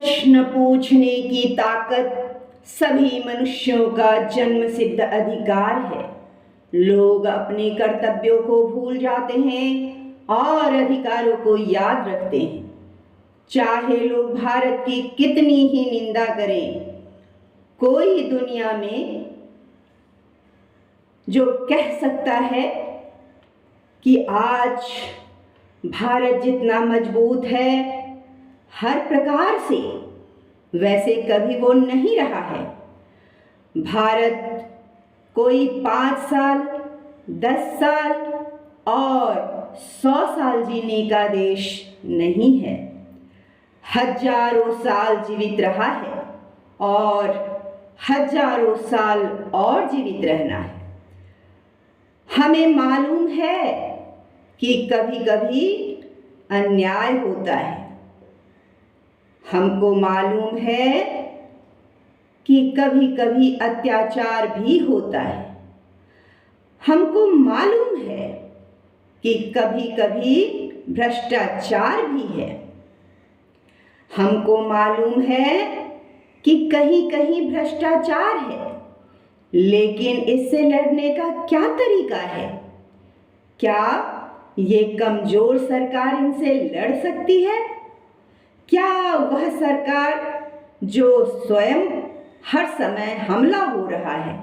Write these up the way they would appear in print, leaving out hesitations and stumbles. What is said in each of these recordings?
प्रश्न पूछने की ताकत सभी मनुष्यों का जन्मसिद्ध अधिकार है। लोग अपने कर्तव्यों को भूल जाते हैं और अधिकारों को याद रखते हैं। चाहे लोग भारत की कितनी ही निंदा करें, कोई दुनिया में जो कह सकता है कि आज भारत जितना मजबूत है हर प्रकार से, वैसे कभी वो नहीं रहा है। भारत कोई 5 साल, 10 साल और 100 साल जीने का देश नहीं है। हजारों साल जीवित रहा है और हजारों साल और जीवित रहना है। हमें मालूम है कि कभी कभी अन्याय होता है। हमको मालूम है कि कभी कभी अत्याचार भी होता है। हमको मालूम है कि कभी कभी भ्रष्टाचार भी है। हमको मालूम है कि कहीं कहीं भ्रष्टाचार है, लेकिन इससे लड़ने का क्या तरीका है? क्या ये कमजोर सरकार इनसे लड़ सकती है? क्या वह सरकार जो स्वयं हर समय हमला हो रहा है,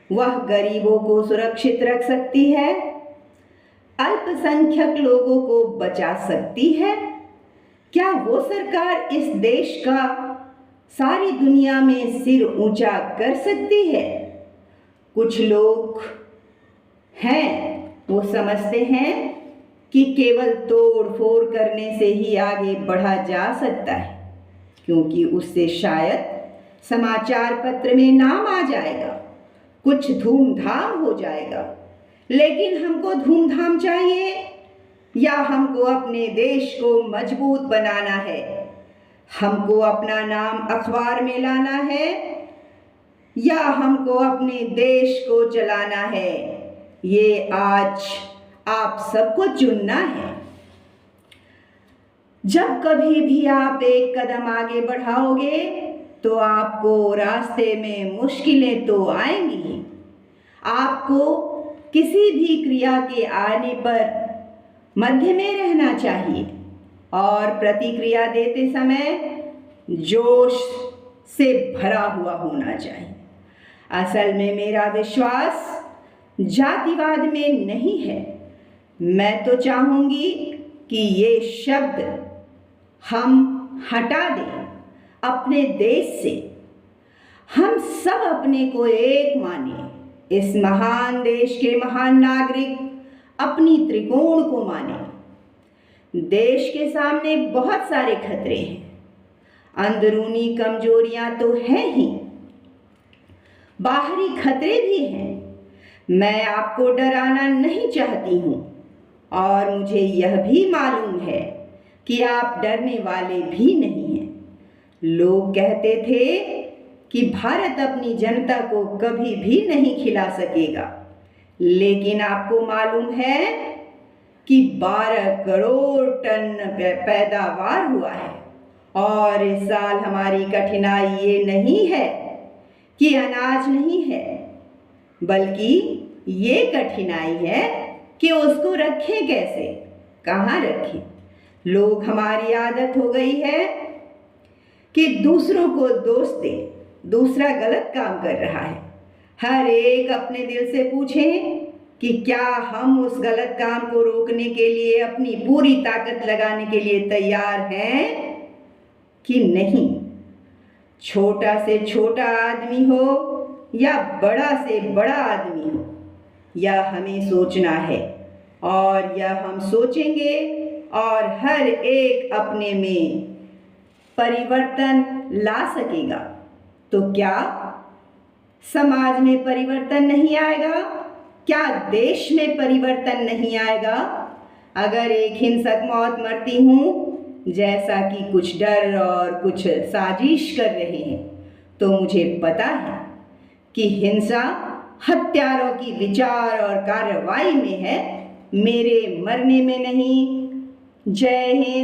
वह गरीबों को सुरक्षित रख सकती है? अल्पसंख्यक लोगों को बचा सकती है? क्या वो सरकार इस देश का सारी दुनिया में सिर ऊंचा कर सकती है? कुछ लोग हैं, वो समझते हैं कि केवल तोड़ फोड़ करने से ही आगे बढ़ा जा सकता है, क्योंकि उससे शायद समाचार पत्र में नाम आ जाएगा, कुछ धूमधाम हो जाएगा। लेकिन हमको धूमधाम चाहिए या हमको अपने देश को मजबूत बनाना है? हमको अपना नाम अखबार में लाना है या हमको अपने देश को चलाना है? ये आज आप सबको चुनना है। जब कभी भी आप एक कदम आगे बढ़ाओगे तो आपको रास्ते में मुश्किलें तो आएंगी। आपको किसी भी क्रिया के आने पर मध्य में रहना चाहिए और प्रतिक्रिया देते समय जोश से भरा हुआ होना चाहिए। असल में मेरा विश्वास जातिवाद में नहीं है। मैं तो चाहूंगी कि ये शब्द हम हटा दें अपने देश से। हम सब अपने को एक माने, इस महान देश के महान नागरिक अपनी त्रिकोण को माने। देश के सामने बहुत सारे खतरे हैं, अंदरूनी कमजोरियां तो हैं ही, बाहरी खतरे भी हैं। मैं आपको डराना नहीं चाहती हूं और मुझे यह भी मालूम है कि आप डरने वाले भी नहीं हैं। लोग कहते थे कि भारत अपनी जनता को कभी भी नहीं खिला सकेगा, लेकिन आपको मालूम है कि 12 करोड़ टन पैदावार हुआ है। और इस साल हमारी कठिनाई ये नहीं है कि अनाज नहीं है, बल्कि ये कठिनाई है कि उसको रखें कैसे, कहाँ रखें। लोग, हमारी आदत हो गई है कि दूसरों को दोष दें, दूसरा गलत काम कर रहा है। हर एक अपने दिल से पूछें कि क्या हम उस गलत काम को रोकने के लिए अपनी पूरी ताकत लगाने के लिए तैयार हैं कि नहीं। छोटा से छोटा आदमी हो या बड़ा से बड़ा आदमी हो, यह हमें सोचना है और यह हम सोचेंगे और हर एक अपने में परिवर्तन ला सकेगा। तो क्या समाज में परिवर्तन नहीं आएगा? क्या देश में परिवर्तन नहीं आएगा? अगर एक हिंसक मौत मरती हूँ, जैसा कि कुछ डर और कुछ साजिश कर रहे हैं, तो मुझे पता है कि हिंसा हत्यारों की विचार और कार्रवाई में है, मेरे मरने में नहीं। जय हिंद।